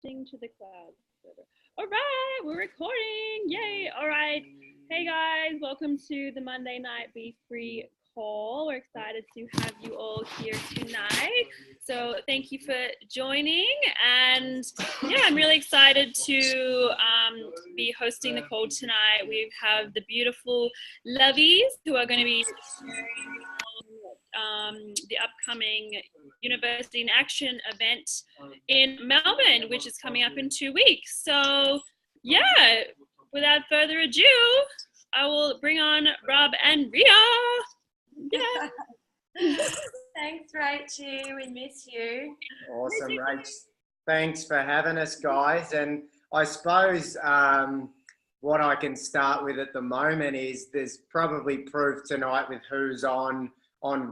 Sing to the clouds. All right, we're recording. Yay. All right. Hey guys, welcome to the Monday night BFree call. We're excited to have you all here tonight. So thank you for joining. And yeah, I'm really excited to be hosting the call tonight. We have the beautiful Lovies who are going to be sharing the upcoming University in Action event in Melbourne, which is coming up in 2 weeks. So yeah, without further ado, I will bring on Rob and Rhia. Yeah. Thanks, Rachel. We miss you. Awesome, Rach. Thanks for having us, guys. And I suppose what I can start with at the moment is there's probably proof tonight with who's on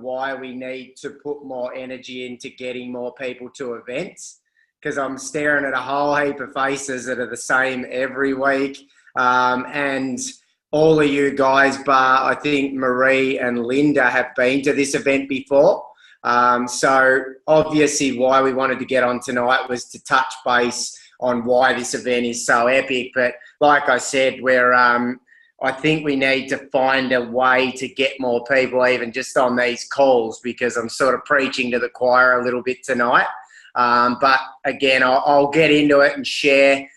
why we need to put more energy into getting more people to events, because I'm staring at a whole heap of faces that are the same every week. And all of you guys, bar I think Marie and Linda, have been to this event before. So obviously why we wanted to get on tonight was to touch base on why this event is so epic. But like I said, I think we need to find a way to get more people even just on these calls, because I'm sort of preaching to the choir a little bit tonight. But again, I'll get into it and share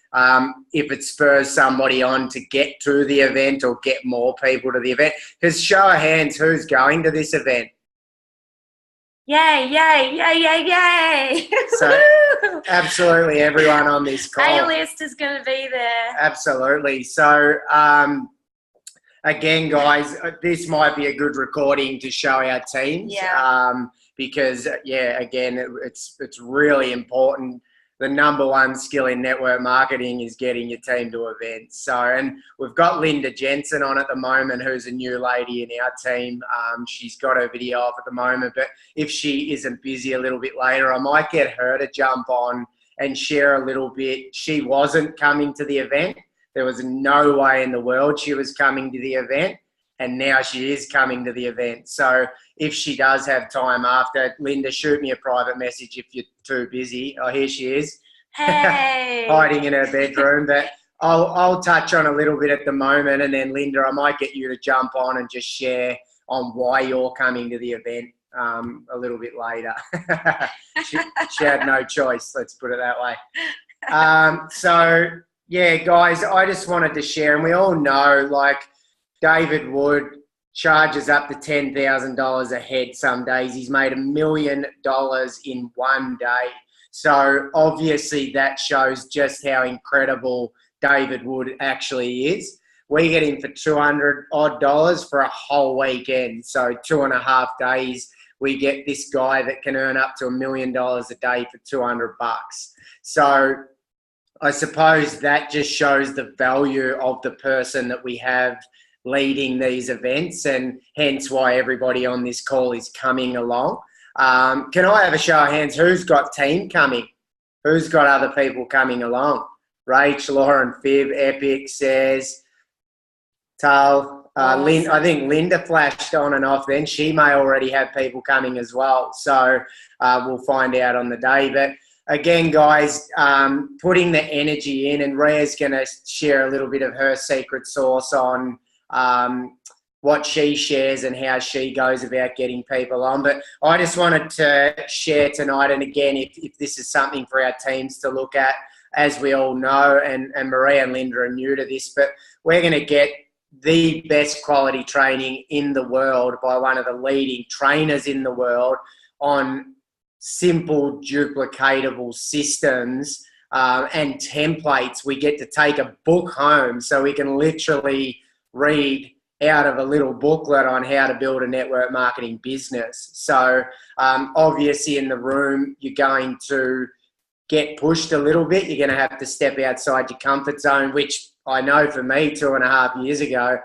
if it spurs somebody on to get to the event or get more people to the event. Because show of hands, who's going to this event? Yay, yay, yay, yay, yay. So absolutely everyone on this call. A-list is going to be there. Absolutely. So again, guys, this might be a good recording to show our teams. Yeah. Because, yeah, again, it's really important. The number one skill in network marketing is getting your team to events. So, and we've got Linda Jensen on at the moment, who's a new lady in our team. She's got her video off at the moment, but if she isn't busy a little bit later, I might get her to jump on and share a little bit. She wasn't coming to the event. There was no way in the world she was coming to the event, and now she is coming to the event. So if she does have time after, Linda, shoot me a private message if you're too busy. Oh, here she is. Hey. Hiding in her bedroom. But I'll touch on a little bit at the moment, and then Linda, I might get you to jump on and just share on why you're coming to the event a little bit later. she had no choice, let's put it that way. So yeah, guys, I just wanted to share, and we all know, like, David Wood charges up to $10,000 a head some days. He's made $1 million in one day. So obviously that shows just how incredible David Wood actually is. We get him for $200 odd for a whole weekend. So 2.5 days, we get this guy that can earn up to $1 million a day for $200. So I suppose that just shows the value of the person that we have leading these events, and hence why everybody on this call is coming along. Can I have a show of hands? Who's got team coming? Who's got other people coming along? Rach, Lauren, Fib, Epic, says, Tal, I think Linda flashed on and off then. She may already have people coming as well. So we'll find out on the day. But again, guys, putting the energy in, and Rhea's going to share a little bit of her secret sauce on what she shares and how she goes about getting people on. But I just wanted to share tonight, and again, if this is something for our teams to look at, as we all know, and Maria and Linda are new to this, but we're going to get the best quality training in the world by one of the leading trainers in the world on simple, duplicatable systems and templates. We get to take a book home, so we can literally read out of a little booklet on how to build a network marketing business. So obviously in the room, you're going to get pushed a little bit. You're going to have to step outside your comfort zone, which I know for me 2.5 years ago,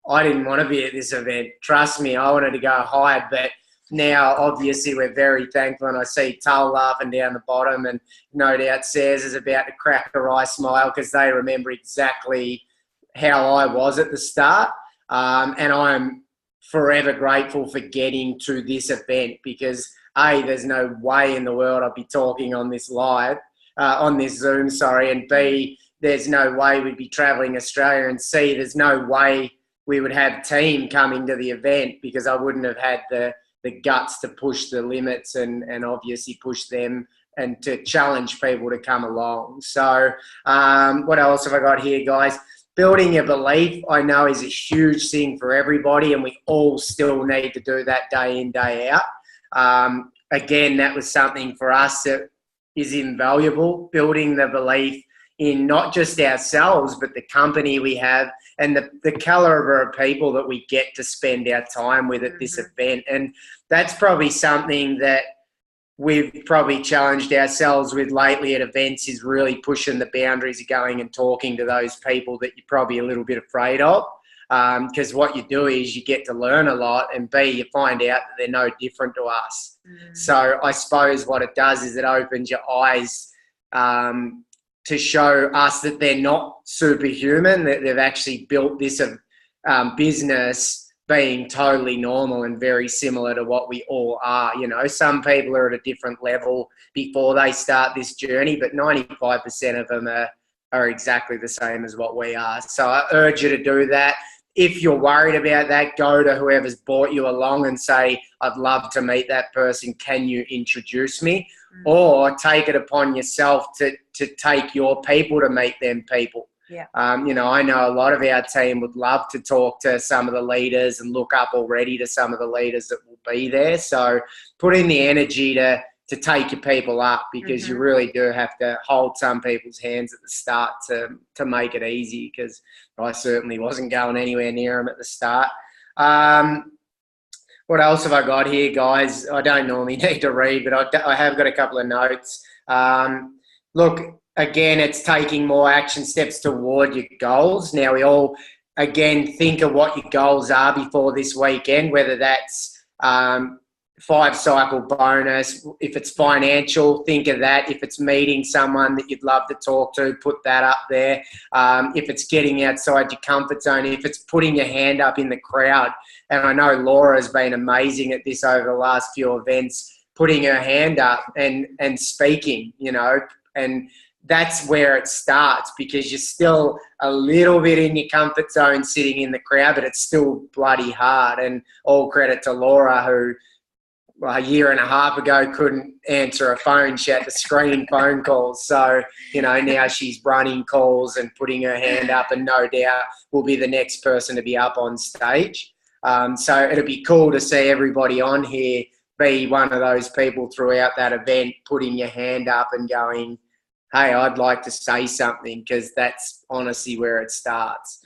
I didn't want to be at this event. Trust me, I wanted to go hide. But now, obviously, we're very thankful, and I see Tull laughing down the bottom, and no doubt Sayers is about to crack a wry smile because they remember exactly how I was at the start. And I'm forever grateful for getting to this event, because A, there's no way in the world I'd be talking on this live, on this Zoom, sorry, and B, there's no way we'd be traveling Australia, and C, there's no way we would have team coming to the event because I wouldn't have had the guts to push the limits and obviously push them and to challenge people to come along. So what else have I got here, guys? Building a belief, I know, is a huge thing for everybody, and we all still need to do that day in, day out. Again, that was something for us that is invaluable, building the belief in not just ourselves, but the company we have and the caliber of people that we get to spend our time with at this event. And that's probably something that we've probably challenged ourselves with lately at events, is really pushing the boundaries of going and talking to those people that you're probably a little bit afraid of. Because what you do is you get to learn a lot, and B, you find out that they're no different to us. So I suppose what it does is it opens your eyes to show us that they're not superhuman, that they've actually built this business being totally normal and very similar to what we all are. You know, some people are at a different level before they start this journey, but 95% of them are exactly the same as what we are. So I urge you to do that. If you're worried about that, go to whoever's brought you along and say, I'd love to meet that person. Can you introduce me? Or take it upon yourself to take your people to meet them people. Yeah. You know, I know a lot of our team would love to talk to some of the leaders and look up already to some of the leaders that will be there. So put in the energy to take your people up, because you really do have to hold some people's hands at the start to make it easy, because I certainly wasn't going anywhere near them at the start. What else have I got here, guys? I don't normally need to read, but I have got a couple of notes. Look, again, it's taking more action steps toward your goals. Now, we all, again, think of what your goals are before this weekend, whether that's 5-cycle bonus. If it's financial, think of that. If it's meeting someone that you'd love to talk to, put that up there. If it's getting outside your comfort zone, if it's putting your hand up in the crowd. And I know Laura has been amazing at this over the last few events, putting her hand up and speaking, you know, and that's where it starts, because you're still a little bit in your comfort zone sitting in the crowd, but it's still bloody hard. And all credit to Laura, who a year and a half ago couldn't answer a phone. She had to screen phone calls. So, you know, now she's running calls and putting her hand up, and no doubt will be the next person to be up on stage. So it'll be cool to see everybody on here be one of those people throughout that event, putting your hand up and going, hey, I'd like to say something, because that's honestly where it starts.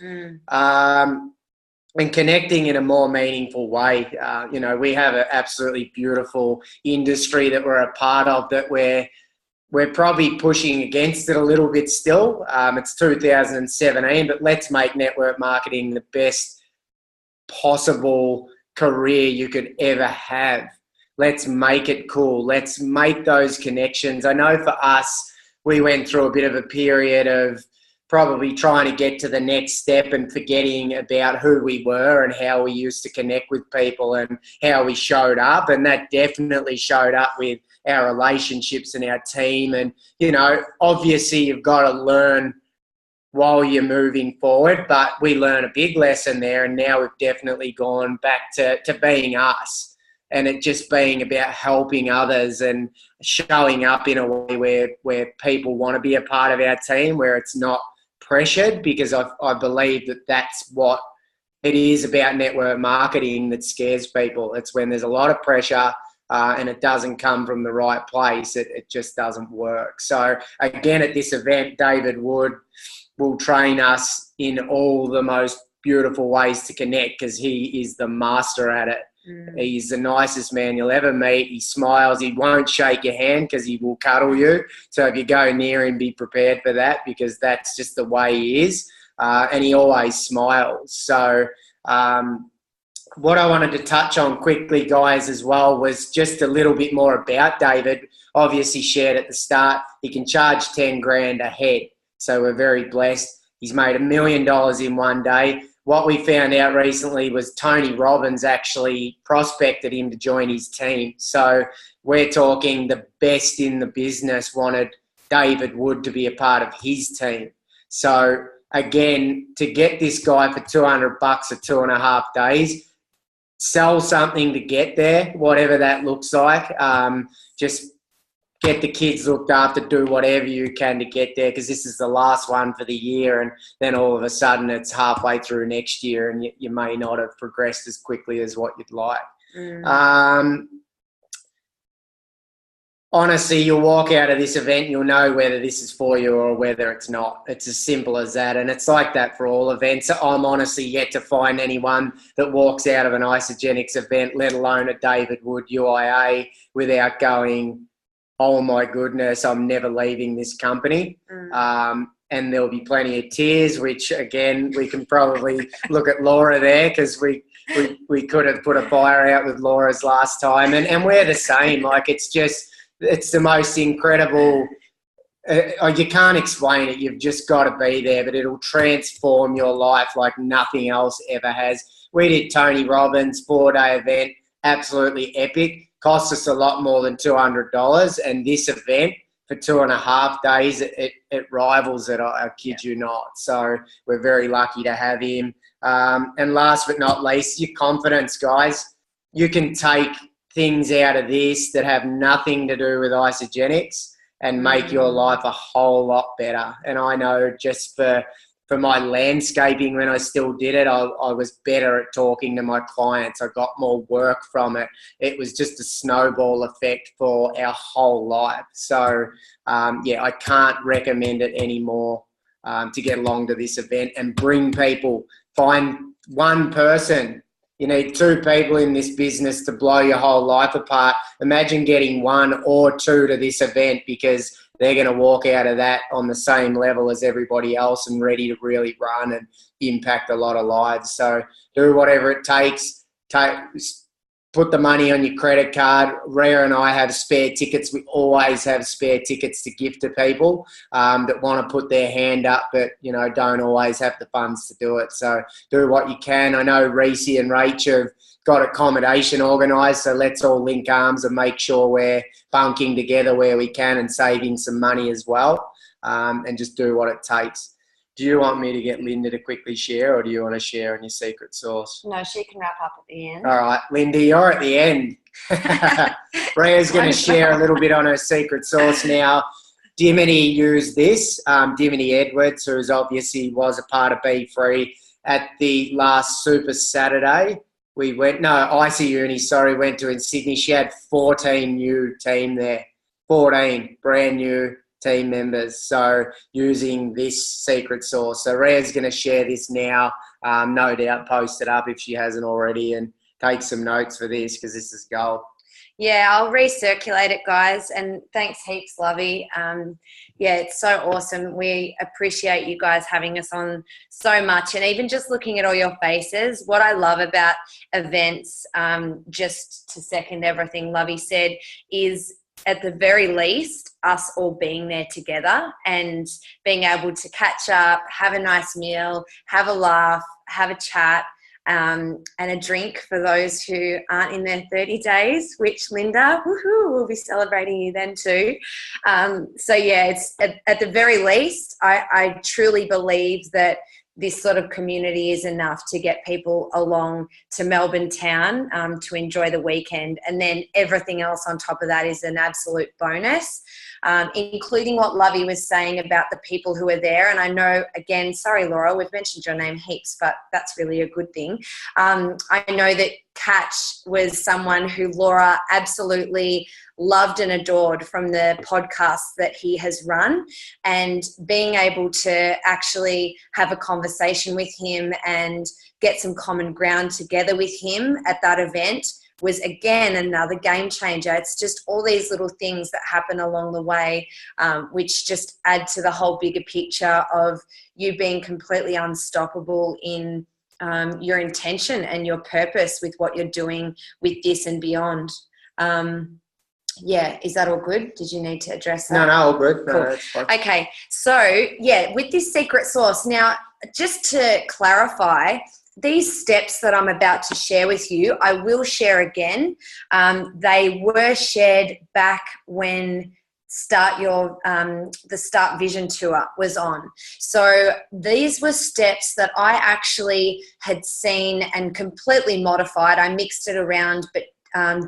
And connecting in a more meaningful way. You know, we have an absolutely beautiful industry that we're a part of, that we're probably pushing against it a little bit still. It's 2017, but let's make network marketing the best possible career you could ever have. Let's make it cool. Let's make those connections. I know for us, we went through a bit of a period of probably trying to get to the next step and forgetting about who we were and how we used to connect with people and how we showed up. And that definitely showed up with our relationships and our team. And, you know, obviously you've got to learn while you're moving forward, but we learned a big lesson there. And now we've definitely gone back to being us. And it just being about helping others and showing up in a way where people want to be a part of our team, where it's not pressured, because I believe that that's what it is about network marketing that scares people. It's when there's a lot of pressure and it doesn't come from the right place. It just doesn't work. So again, at this event, David Wood will train us in all the most beautiful ways to connect, because he is the master at it. He's the nicest man you'll ever meet. He smiles. He won't shake your hand because he will cuddle you. So if you go near him, be prepared for that, because that's just the way he is. And he always smiles. So what I wanted to touch on quickly, guys, as well, was just a little bit more about David. Obviously shared at the start, he can charge 10 grand a head. So we're very blessed. He's made $1 million in one day. What we found out recently was Tony Robbins actually prospected him to join his team. So we're talking the best in the business wanted David Wood to be a part of his team. So again, to get this guy for $200 for 2.5 days, sell something to get there, whatever that looks like. Just get the kids looked after, do whatever you can to get there, because this is the last one for the year, and then all of a sudden it's halfway through next year and you may not have progressed as quickly as what you'd like. Honestly, you'll walk out of this event, you'll know whether this is for you or whether it's not. It's as simple as that, and it's like that for all events. I'm honestly yet to find anyone that walks out of an Isogenics event, let alone a David Wood UIA, without going, oh my goodness, I'm never leaving this company. And there'll be plenty of tears, which again, we can probably look at Laura there, because we could have put a fire out with Laura's last time. And we're the same. Like, it's the most incredible, you can't explain it. You've just got to be there, but it'll transform your life like nothing else ever has. We did Tony Robbins' 4-day event, absolutely epic. Cost us a lot more than $200, and this event for 2.5 days, it rivals it, I kid you not. So we're very lucky to have him. And last but not least, your confidence, guys. You can take things out of this that have nothing to do with Isogenics and make your life a whole lot better. And I know just for my landscaping, when I still did it, I was better at talking to my clients. I got more work from it. It was just a snowball effect for our whole life. So, yeah, I can't recommend it anymore to get along to this event and bring people. Find one person. You need 2 people in this business to blow your whole life apart. Imagine getting 1 or 2 to this event, because they're going to walk out of that on the same level as everybody else and ready to really run and impact a lot of lives. So do whatever it takes. Put the money on your credit card. Rhia and I have spare tickets. We always have spare tickets to give to people that want to put their hand up, but, you know, don't always have the funds to do it. So do what you can. I know Rhia and Rachel have got accommodation organised, so let's all link arms and make sure we're bunking together where we can and saving some money as well, and just do what it takes. Do you want me to get Linda to quickly share, or do you want to share on your secret sauce? No, she can wrap up at the end. All right, Linda, you're at the end. Rhea's going to share a little bit on her secret sauce now. Dimity used this. Dimity Edwards, who obviously was a part of BFree at the last Super Saturday. Went to in Sydney. She had 14 new team there. 14 brand new team members. So using this secret sauce. So Rhea's going to share this now. No doubt post it up if she hasn't already, and take some notes for this, because this is gold. Yeah, I'll recirculate it, guys, and thanks heaps, Lovey. Yeah, it's so awesome. We appreciate you guys having us on so much, and even just looking at all your faces. What I love about events, just to second everything Lovey said, is at the very least us all being there together and being able to catch up, have a nice meal, have a laugh, have a chat, and a drink for those who aren't in their 30 days, which Linda, woohoo, we'll be celebrating you then too. So yeah, it's at the very least, I truly believe that this sort of community is enough to get people along to Melbourne town to enjoy the weekend. And then everything else on top of that is an absolute bonus, including what Lovey was saying about the people who are there. And I know, again, sorry, Laura, we've mentioned your name heaps, but that's really a good thing. I know that Catch was someone who Laura absolutely loved and adored from the podcast that he has run, and being able to actually have a conversation with him and get some common ground together with him at that event was, again, another game changer. It's just all these little things that happen along the way, which just add to the whole bigger picture of you being completely unstoppable in your intention and your purpose with what you're doing with this and beyond. Yeah, is that all good? Did you need to address that? No, all good. Cool. No, that's fine. Okay, so yeah, with this secret sauce, now just to clarify, these steps that I'm about to share with you, I will share again. They were shared back when start your the Start Vision tour was on. So these were steps that I actually had seen and completely modified. I mixed it around, but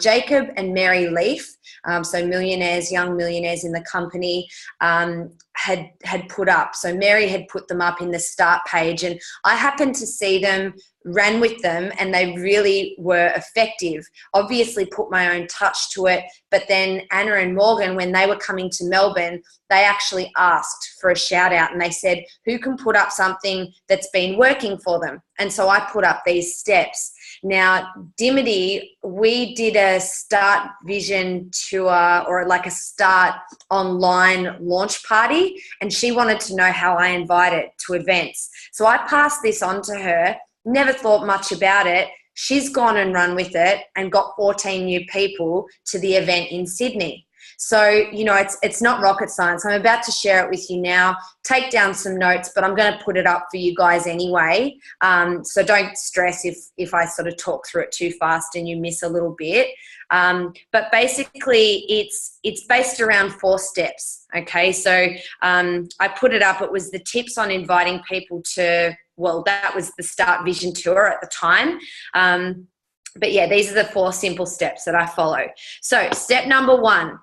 Jacob and Mary Leaf, so millionaires, young millionaires in the company, had put up. So Mary had put them up in the start page, and I happened to see them, ran with them, and they really were effective. Obviously put my own touch to it, but then Anna and Morgan, when they were coming to Melbourne, they actually asked for a shout out, and they said, who can put up something that's been working for them? And so I put up these steps. Now, Dimity, we did a Start Vision tour, or like a Start online launch party, and she wanted to know how I invited to events. So I passed this on to her, never thought much about it. She's gone and run with it and got 14 new people to the event in Sydney. So, you know, it's not rocket science. I'm about to share it with you now. Take down some notes, but I'm going to put it up for you guys anyway. So don't stress if I sort of talk through it too fast and you miss a little bit. But basically, it's based around 4 steps. Okay, so I put it up. It was the tips on inviting people to, well, that was the Start Vision tour at the time. But yeah, these are the 4 simple steps that I follow. So step number 1,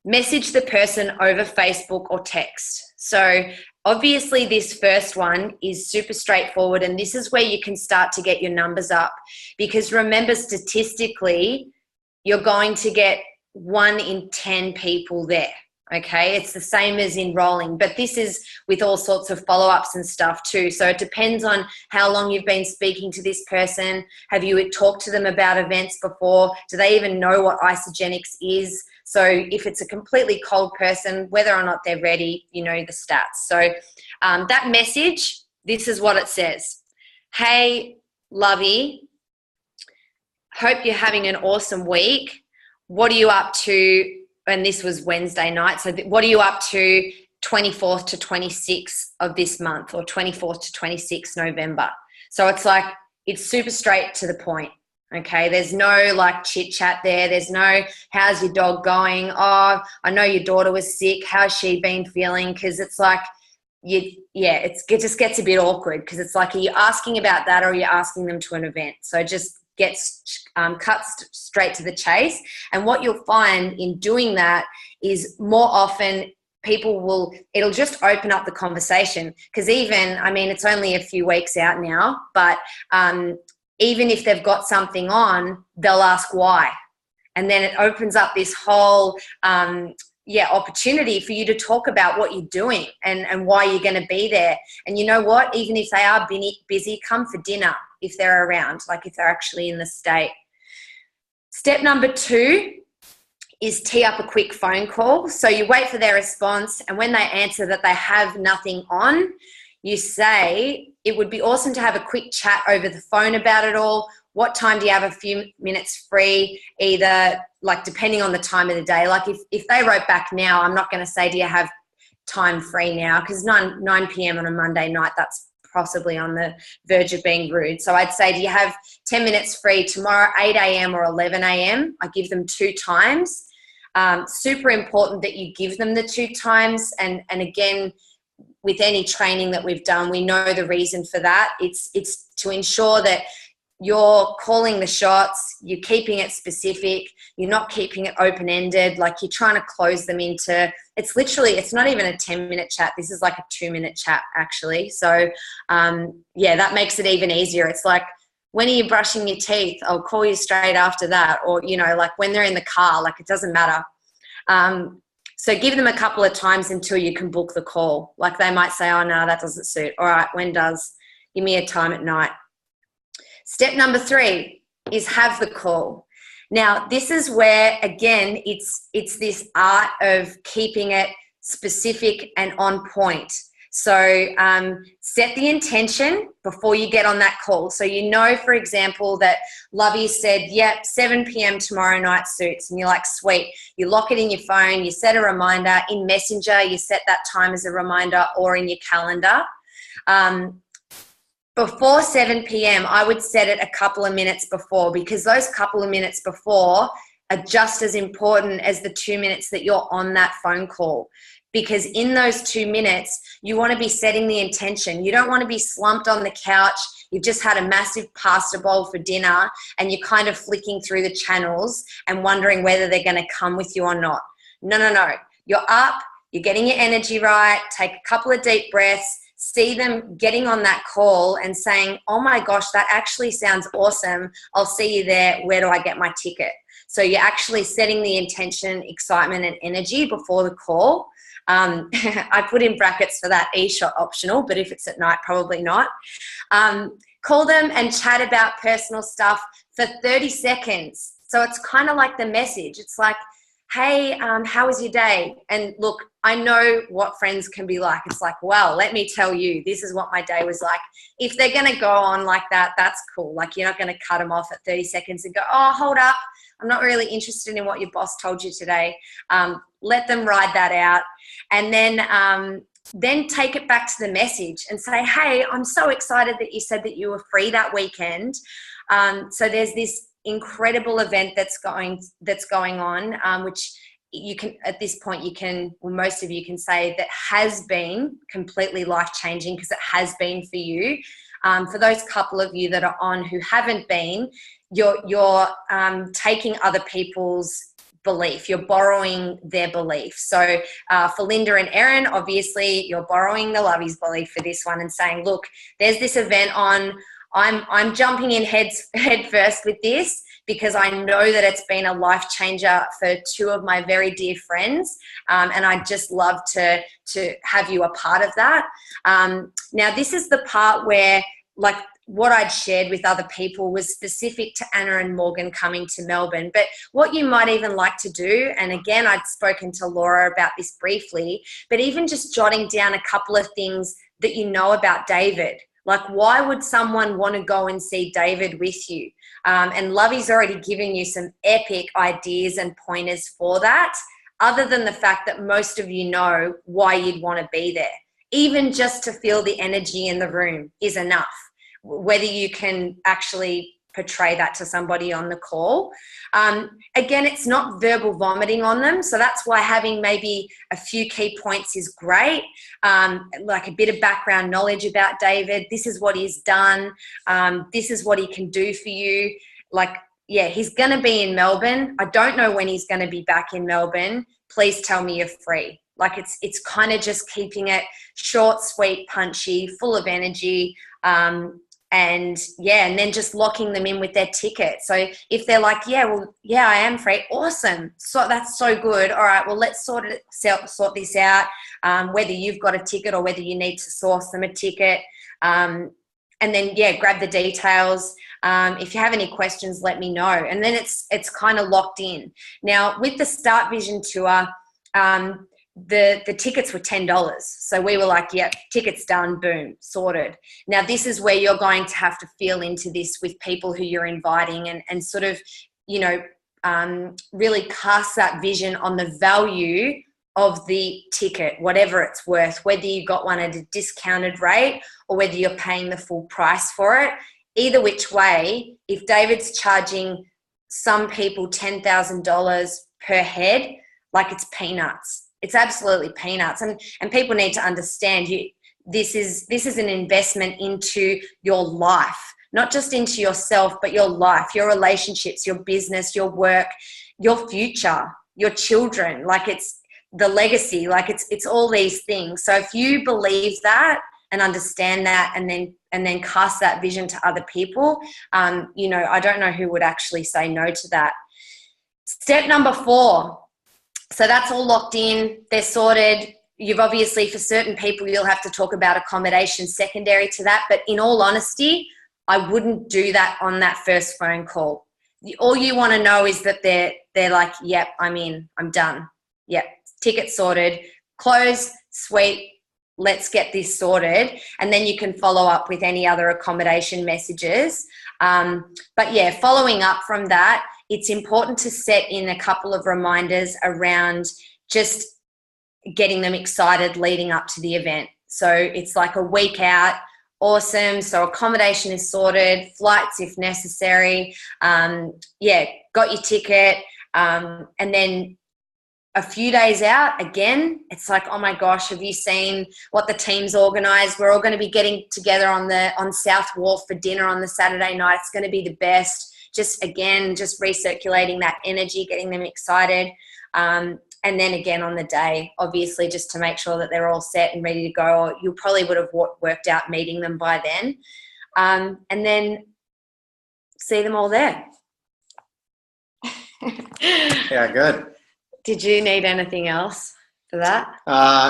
message the person over Facebook or text. So obviously this first one is super straightforward, and this is where you can start to get your numbers up, because remember, statistically, you're going to get 1 in 10 people there. Okay, it's the same as enrolling, but this is with all sorts of follow-ups and stuff too. So it depends on how long you've been speaking to this person. Have you talked to them about events before? Do they even know what Isogenics is? So if it's a completely cold person, whether or not they're ready, you know the stats. So that message, this is what it says. Hey, Lovey, hope you're having an awesome week. What are you up to? And this was Wednesday night. So what are you up to 24th to 26th of this month, or 24th to 26th November? So it's like, it's super straight to the point. Okay. There's no like chit chat there. There's no, how's your dog going? Oh, I know your daughter was sick. How's she been feeling? Cause it's like, it just gets a bit awkward, because it's like, are you asking about that, or are you asking them to an event? So just gets cut straight to the chase. And what you'll find in doing that is more often it'll just open up the conversation. Because even, I mean, it's only a few weeks out now, but even if they've got something on, they'll ask why. And then it opens up this whole opportunity for you to talk about what you're doing and why you're going to be there. And you know what? Even if they are busy, come for dinner if they're around, like if they're actually in the state. Step number 2 is tee up a quick phone call. So you wait for their response, and when they answer that they have nothing on, you say, it would be awesome to have a quick chat over the phone about it all. What time do you have a few minutes free? Either, like, depending on the time of the day. Like if they wrote back now, I'm not going to say, do you have time free now? Because 9 p.m. on a Monday night, that's possibly on the verge of being rude. So I'd say, do you have 10 minutes free tomorrow, 8 a.m. or 11 a.m.? I give them 2 times. Super important that you give them the 2 times. And again, with any training that we've done, we know the reason for that. It's to ensure that you're calling the shots, you're keeping it specific, you're not keeping it open-ended, like you're trying to close them into, it's not even a 10-minute chat. This is like a 2-minute chat, actually. So, that makes it even easier. It's like, when are you brushing your teeth? I'll call you straight after that. Or, you know, like when they're in the car, like it doesn't matter. So give them a couple of times until you can book the call. Like they might say, oh, no, that doesn't suit. All right, when does? Give me a time at night. Step number 3 is have the call. Now, this is where, again, it's this art of keeping it specific and on point. So set the intention before you get on that call. So you know, for example, that Lovey said, yep, 7 p.m. tomorrow night suits. And you're like, sweet. You lock it in your phone. You set a reminder. In Messenger, you set that time as a reminder, or in your calendar. Before 7 p.m., I would set it a couple of minutes before, because those couple of minutes before, are just as important as the 2 minutes that you're on that phone call. Because in those 2 minutes, you want to be setting the intention. You don't want to be slumped on the couch. You've just had a massive pasta bowl for dinner and you're kind of flicking through the channels and wondering whether they're going to come with you or not. No, no, no. You're up, you're getting your energy right, take a couple of deep breaths, see them getting on that call and saying, oh my gosh, that actually sounds awesome. I'll see you there. Where do I get my ticket? So you're actually setting the intention, excitement, and energy before the call. I put in brackets for that e-shot optional, but if it's at night, probably not. Call them and chat about personal stuff for 30 seconds. So it's kind of like the message. It's like, hey, how was your day? And look, I know what friends can be like. It's like, well, let me tell you, this is what my day was like. If they're going to go on like that, that's cool. Like, you're not going to cut them off at 30 seconds and go, oh, hold up. I'm not really interested in what your boss told you today. Let them ride that out. And then take it back to the message and say, hey, I'm so excited that you said that you were free that weekend. So there's this incredible event that's going on, which you can, at this point, you can, well, most of you can say that has been completely life-changing, because it has been for you. For those couple of you that are on who haven't been, you're taking other people's belief. You're borrowing their belief. So for Linda and Erin, obviously you're borrowing the Lovey's belief for this one and saying, look, there's this event on. I'm jumping in head first with this because I know that it's been a life changer for two of my very dear friends, and I'd just love to have you a part of that. Now, this is the part where, like, what I'd shared with other people was specific to Anna and Morgan coming to Melbourne. But what you might even like to do, and again, I'd spoken to Laura about this briefly, but even just jotting down a couple of things that you know about David. Like, why would someone want to go and see David with you? And Lovey's already given you some epic ideas and pointers for that, other than the fact that most of you know why you'd want to be there. Even just to feel the energy in the room is enough. Whether you can actually portray that to somebody on the call. Again, it's not verbal vomiting on them. So that's why having maybe a few key points is great. Like a bit of background knowledge about David. This is what he's done. This is what he can do for you. Like, yeah, he's going to be in Melbourne. I don't know when he's going to be back in Melbourne. Please tell me you're free. Like, it's kind of just keeping it short, sweet, punchy, full of energy. And then just locking them in with their ticket. So if they're like, yeah, I am free. Awesome. So that's so good. All right, well, let's sort this out. Whether you've got a ticket or whether you need to source them a ticket. And then, grab the details. If you have any questions, let me know. And then it's kind of locked in. Now, with the Start Vision tour, the tickets were $10. So we were like, yep, tickets done, boom, sorted. Now, this is where you're going to have to feel into this with people who you're inviting and sort of, really cast that vision on the value of the ticket, whatever it's worth, whether you got one at a discounted rate or whether you're paying the full price for it. Either which way, if David's charging some people $10,000 per head, like, it's peanuts. It's absolutely peanuts. And people need to understand this is an investment into your life, not just into yourself, but your life, your relationships, your business, your work, your future, your children. Like, it's the legacy, like it's all these things. So if you believe that and understand that and then cast that vision to other people, I don't know who would actually say no to that. Step number 4. So that's all locked in. They're sorted. You've obviously, for certain people, you'll have to talk about accommodation secondary to that. But in all honesty, I wouldn't do that on that first phone call. All you want to know is that they're like, yep, I'm in, I'm done. Yep, ticket sorted, close, sweet, let's get this sorted. And then you can follow up with any other accommodation messages. But following up from that, it's important to set in a couple of reminders around just getting them excited leading up to the event. So it's like a week out. Awesome. So accommodation is sorted, flights if necessary. Got your ticket. And then a few days out, again, it's like, oh my gosh, have you seen what the team's organised? We're all going to be getting together on South Wharf for dinner on the Saturday night. It's going to be the best. Just recirculating that energy, getting them excited. And then again on the day, obviously, just to make sure that they're all set and ready to go. Or you probably would have worked out meeting them by then. And then see them all there. Yeah, good. Did you need anything else for that?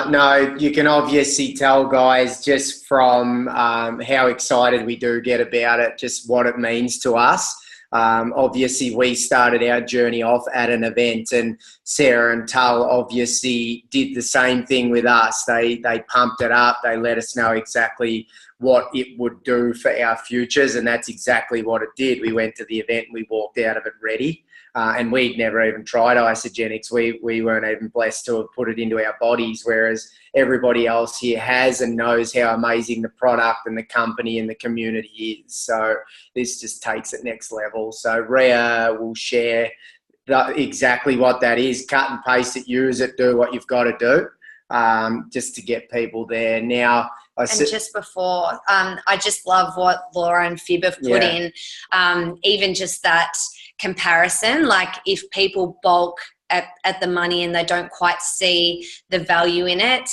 No, you can obviously tell, guys, just from how excited we do get about it, just what it means to us. Obviously, we started our journey off at an event, and Sarah and Tull obviously did the same thing with us. They pumped it up. They let us know exactly what it would do for our futures, and that's exactly what it did. We went to the event and we walked out of it ready. And we'd never even tried isogenics. We weren't even blessed to have put it into our bodies, whereas everybody else here has and knows how amazing the product and the company and the community is. So this just takes it next level. So Rhia will share exactly what that is. Cut and paste it, use it, do what you've got to do just to get people there. Now, just before, I just love what Laura and Fib have put in, even just that comparison, like if people bulk at the money and they don't quite see the value in it,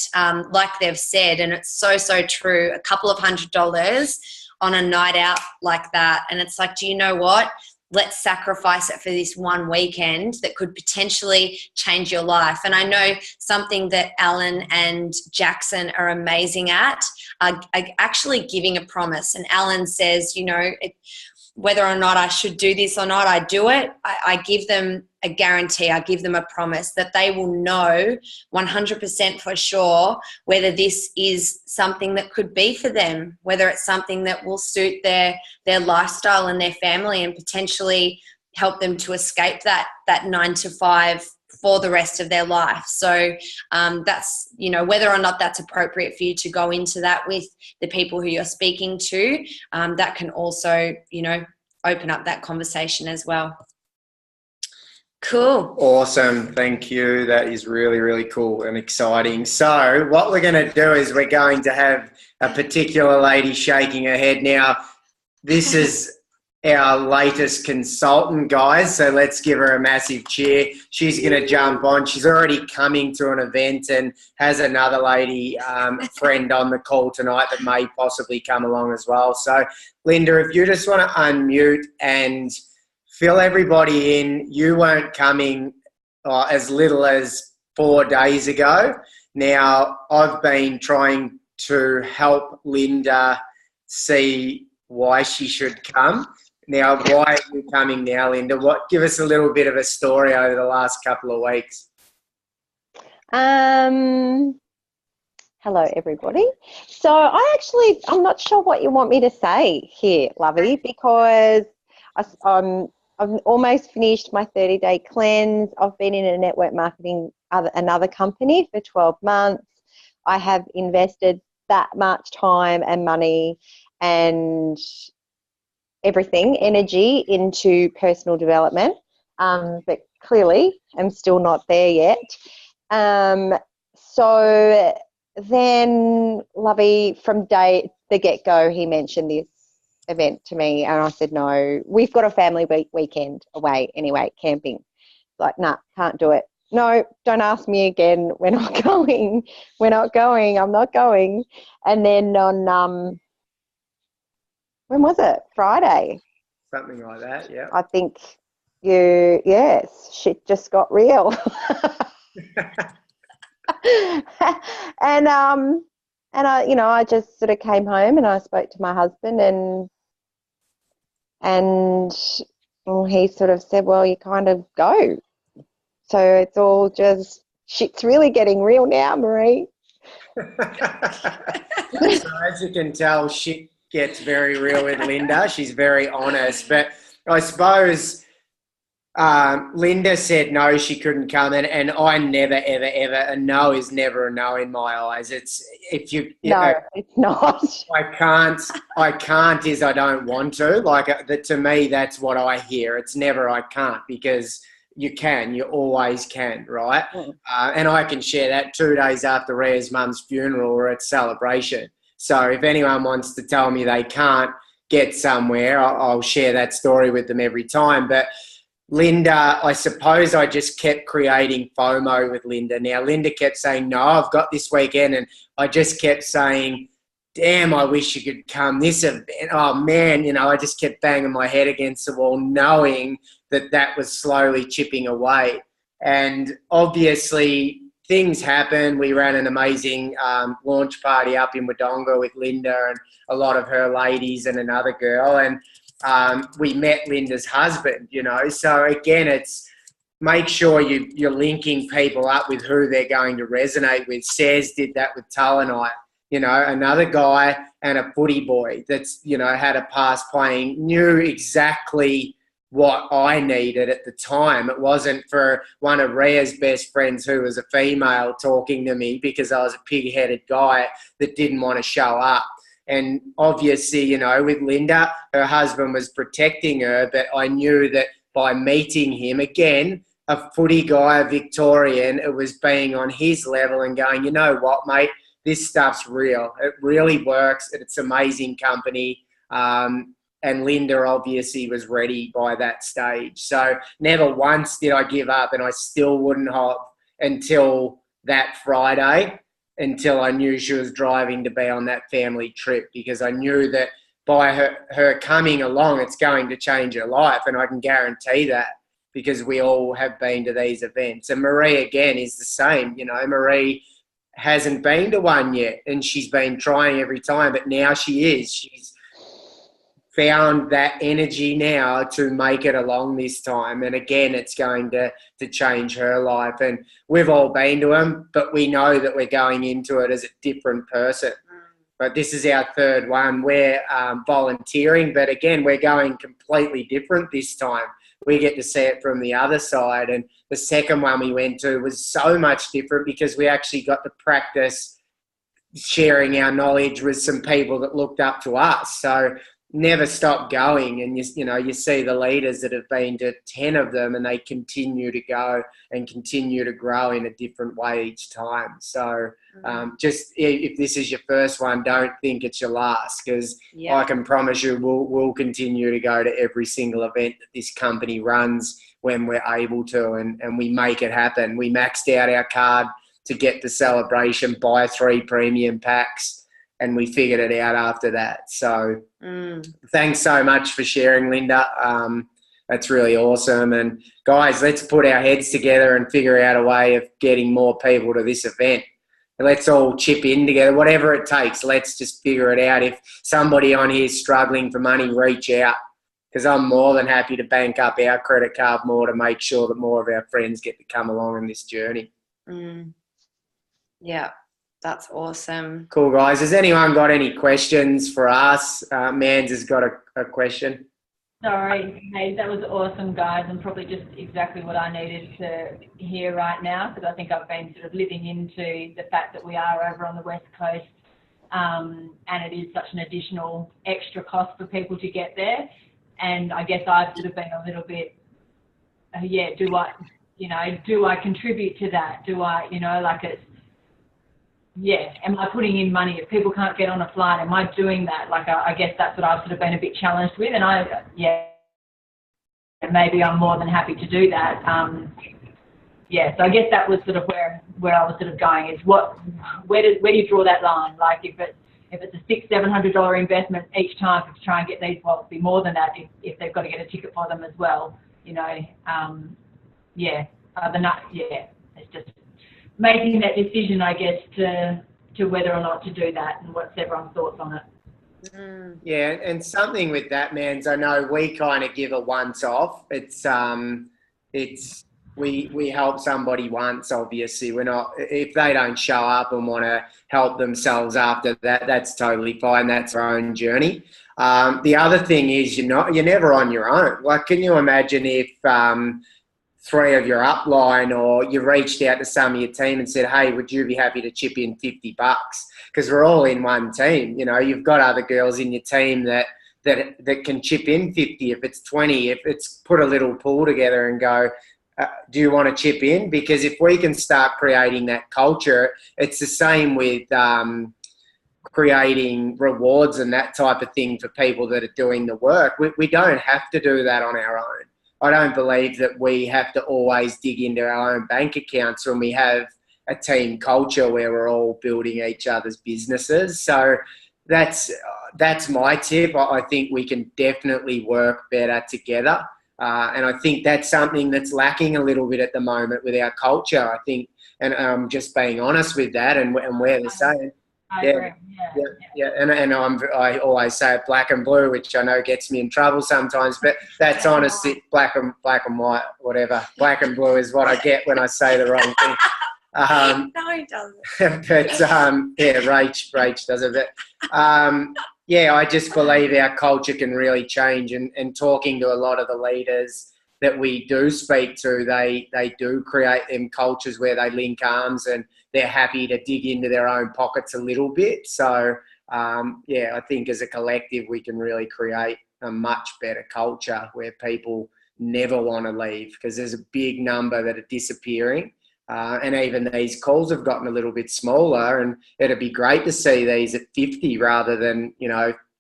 like they've said, and it's so true, a couple of $100 on a night out like that, and it's like, do you know what? Let's sacrifice it for this one weekend that could potentially change your life. And I know something that Alan and Jackson are amazing at, actually giving a promise. And Alan says, you know, whether or not I should do this or not, I do it. I give them a guarantee. I give them a promise that they will know 100% for sure whether this is something that could be for them, whether it's something that will suit their lifestyle and their family and potentially help them to escape that 9 to 5 for the rest of their life. So that's, you know, whether or not that's appropriate for you to go into that with the people who you're speaking to, that can also, you know, open up that conversation as well. Cool. Awesome. Thank you. That is really, really cool and exciting. So what we're going to do is we're going to have a particular lady shaking her head. Now, this is our latest consultant, guys, so let's give her a massive cheer. She's going to jump on. She's already coming to an event and has another lady friend on the call tonight that may possibly come along as well. So, Linda, if you just want to unmute and fill everybody in. You weren't coming as little as 4 days ago. Now, I've been trying to help Linda see why she should come. Now, why are you coming now, Linda? Give us a little bit of a story over the last couple of weeks. Hello, everybody. So I'm not sure what you want me to say here, Lovey, because I've almost finished my 30-day cleanse. I've been in a network marketing, another company for 12 months. I have invested that much time and money and everything, energy into personal development, but clearly I'm still not there yet. So then Lovey, from the get-go, he mentioned this event to me, and I said, no, we've got a family weekend away anyway, camping. Like, nah, can't do it. No, don't ask me again. We're not going. I'm not going. And then on, when was it? Friday. Something like that, yeah. I think shit just got real. And I just sort of came home and I spoke to my husband and he sort of said, well, you kind of go. So it's all just, shit's really getting real now, Marie. So as you can tell, shit gets very real with Linda. She's very honest. But I suppose Linda said no, she couldn't come, and I never, ever, ever, a no is never a no in my eyes. It's if you no, it's not. I can't is I don't want to. Like to me, that's what I hear. It's never I can't, because you always can, right? Mm. And I can share that 2 days after Rhea's mum's funeral or at celebration. So if anyone wants to tell me they can't get somewhere, I'll share that story with them every time. But Linda, I suppose I just kept creating FOMO with Linda. Now, Linda kept saying, no, I've got this weekend. And I just kept saying, damn, I wish you could come this event. Oh, man, you know, I just kept banging my head against the wall, knowing that was slowly chipping away. And obviously, things happen. We ran an amazing launch party up in Wodonga with Linda and a lot of her ladies and another girl. And we met Linda's husband, you know. So, again, it's make sure you're linking people up with who they're going to resonate with. Saz did that with Tull and I. You know, another guy and a footy boy that's, you know, had a past playing, knew exactly what I needed at the time. It wasn't for one of Rhea's best friends who was a female talking to me because I was a pig-headed guy that didn't want to show up. And obviously, you know, with Linda, her husband was protecting her, but I knew that by meeting him, again, a footy guy, a Victorian, it was being on his level and going, you know what, mate, this stuff's real. It really works. It's amazing company. And Linda obviously was ready by that stage. So never once did I give up, and I still wouldn't have until that Friday, until I knew she was driving to be on that family trip, because I knew that by her coming along, it's going to change her life. And I can guarantee that because we all have been to these events. And Marie, again, is the same. You know, Marie hasn't been to one yet, and she's been trying every time, but now she is. She's found that energy now to make it along this time. And again, it's going to change her life. And we've all been to them, but we know that we're going into it as a different person. But this is our third one. We're volunteering, but again, we're going completely different this time. We get to see it from the other side. And the second one we went to was so much different because we actually got to practice sharing our knowledge with some people that looked up to us. So never stop going. And you see the leaders that have been to 10 of them, and they continue to go and continue to grow in a different way each time. So just if this is your first one, don't think it's your last, because I can promise you we'll continue to go to every single event that this company runs when we're able to, and we make it happen. We maxed out our card to get the celebration, buy 3 premium packs, and we figured it out after that. So thanks so much for sharing, Linda. That's really awesome. And guys, let's put our heads together and figure out a way of getting more people to this event. Let's all chip in together, whatever it takes. Let's just figure it out. If somebody on here is struggling for money, reach out, because I'm more than happy to bank up our credit card more to make sure that more of our friends get to come along in this journey. Yeah. That's awesome. Cool, guys. Has anyone got any questions for us? Mans has got a question. Sorry. Hey, that was awesome, guys, and probably just exactly what I needed to hear right now, because I think I've been sort of living into the fact that we are over on the West Coast, and it is such an additional extra cost for people to get there. And I guess I've sort of been a little bit, do I contribute to that? Do I, am I putting in money? If people can't get on a flight, am I doing that? I guess that's what I've sort of been a bit challenged with. And maybe I'm more than happy to do that. So I guess that was sort of where I was sort of going, is where do you draw that line? Like if it's a $600-700 investment each time to try and get these, well, it'd be more than that if they've got to get a ticket for them as well. It's just making that decision, I guess, to whether or not to do that, and what's everyone's thoughts on it. Yeah, and something with that, Mans, I know we kind of give a once off. It's we help somebody once, obviously. We're not, if they don't show up and want to help themselves after that, that's totally fine. That's their own journey. The other thing is you're never on your own. Like, can you imagine if 3 of your upline, or you reached out to some of your team and said, hey, would you be happy to chip in $50? Because we're all in one team. You've got other girls in your team that can chip in 50. If it's 20, if it's put a little pool together and go, do you want to chip in? Because if we can start creating that culture, it's the same with creating rewards and that type of thing for people that are doing the work. We don't have to do that on our own. I don't believe that we have to always dig into our own bank accounts when we have a team culture where we're all building each other's businesses. So that's my tip. I think we can definitely work better together. And I think that's something that's lacking a little bit at the moment with our culture, I think. And I'm just being honest with that and where they're saying. I agree. Yeah. And I always say black and blue, which I know gets me in trouble sometimes, but that's honestly black and white, whatever. Black and blue is what I get when I say the wrong thing. No, he doesn't. But Rach does it. But I just believe our culture can really change. And talking to a lot of the leaders that we do speak to, they do create them cultures where they link arms and they're happy to dig into their own pockets a little bit. So, I think as a collective, we can really create a much better culture where people never want to leave, because there's a big number that are disappearing. And even these calls have gotten a little bit smaller, and it'd be great to see these at 50 rather than,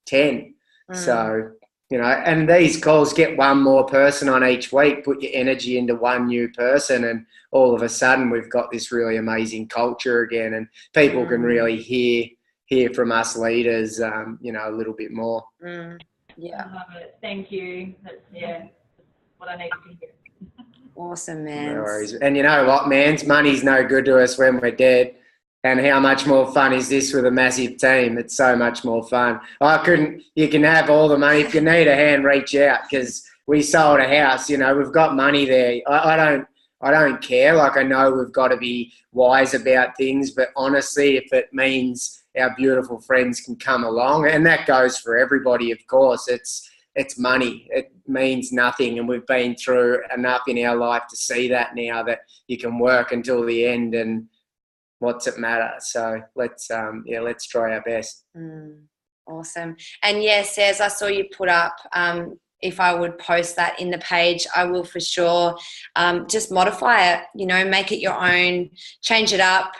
10. So, and these calls, get one more person on each week, put your energy into one new person, and all of a sudden we've got this really amazing culture again, and people can really hear from us leaders, a little bit more. Yeah. I love it. Thank you. That's what I needed to hear. Awesome, man. No worries. And you know what, man? Money's no good to us when we're dead. And how much more fun is this with a massive team? It's so much more fun. You can have all the money. If you need a hand, reach out, because we sold a house. We've got money there. I don't care. Like, I know we've got to be wise about things, but honestly, if it means our beautiful friends can come along, and that goes for everybody, of course, it's money. It means nothing, and we've been through enough in our life to see that now, that you can work until the end, and what's it matter? So let's try our best. Awesome. And yes, as I saw you put up, if I would post that in the page, I will for sure. Just modify it, make it your own, change it up,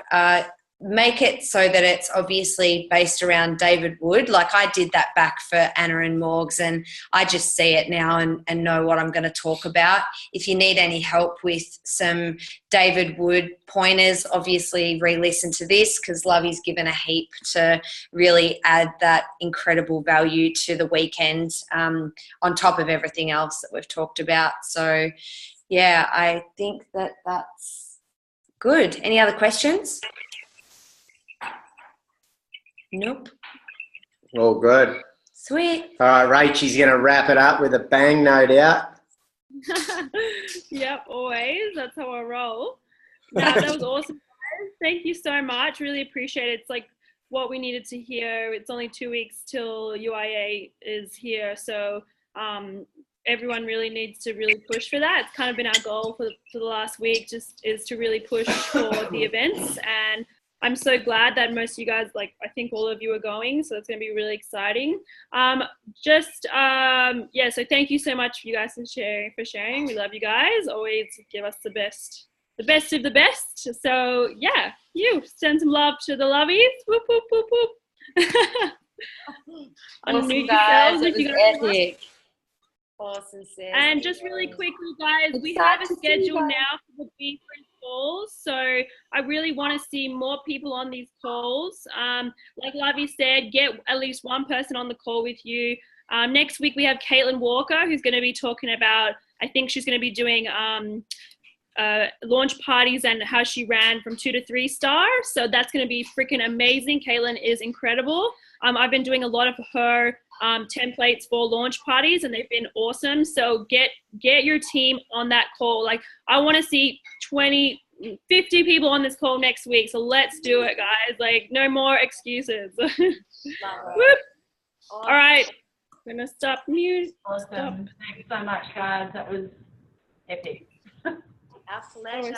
make it so that it's obviously based around David Wood. Like I did that back for Anna and Morgs, and I just see it now and know what I'm going to talk about. If you need any help with some David Wood pointers, obviously re-listen to this, because Lovey's given a heap to really add that incredible value to the weekend, on top of everything else that we've talked about. So yeah, I think that's good. Any other questions? Nope. All good. Sweet. All right, Rachel's going to wrap it up with a bang, no doubt. Yep, always. That's how I roll. That was awesome, guys. Thank you so much. Really appreciate it. It's like what we needed to hear. It's only 2 weeks till UIA is here, so everyone really needs to really push for that. It's kind of been our goal for the last week, just is to really push for the events, and I'm so glad that most of you guys, I think all of you are going, so it's going to be really exciting. So thank you so much for you guys for sharing. We love you guys. Always give us the best of the best. So yeah, you send some love to the lovies. Whoop, whoop, whoop, whoop. Awesome, guys. It was epic. Awesome, sis. And just really quickly, guys, we have a schedule now for the BFree calls. So I really want to see more people on these calls. Like Lovey said, get at least one person on the call with you. Next week, we have Caitlin Walker, who's going to be talking about, I think she's going to be doing launch parties and how she ran from 2 to 3 star. So that's going to be freaking amazing. Caitlin is incredible. I've been doing a lot of her templates for launch parties, and they've been awesome. So get your team on that call. I want to see 20, 50 people on this call next week. So let's do it, guys. No more excuses. Whoop. All right. I'm going to stop mute. Awesome. Stop. Thanks so much, guys. That was epic. Our pleasure.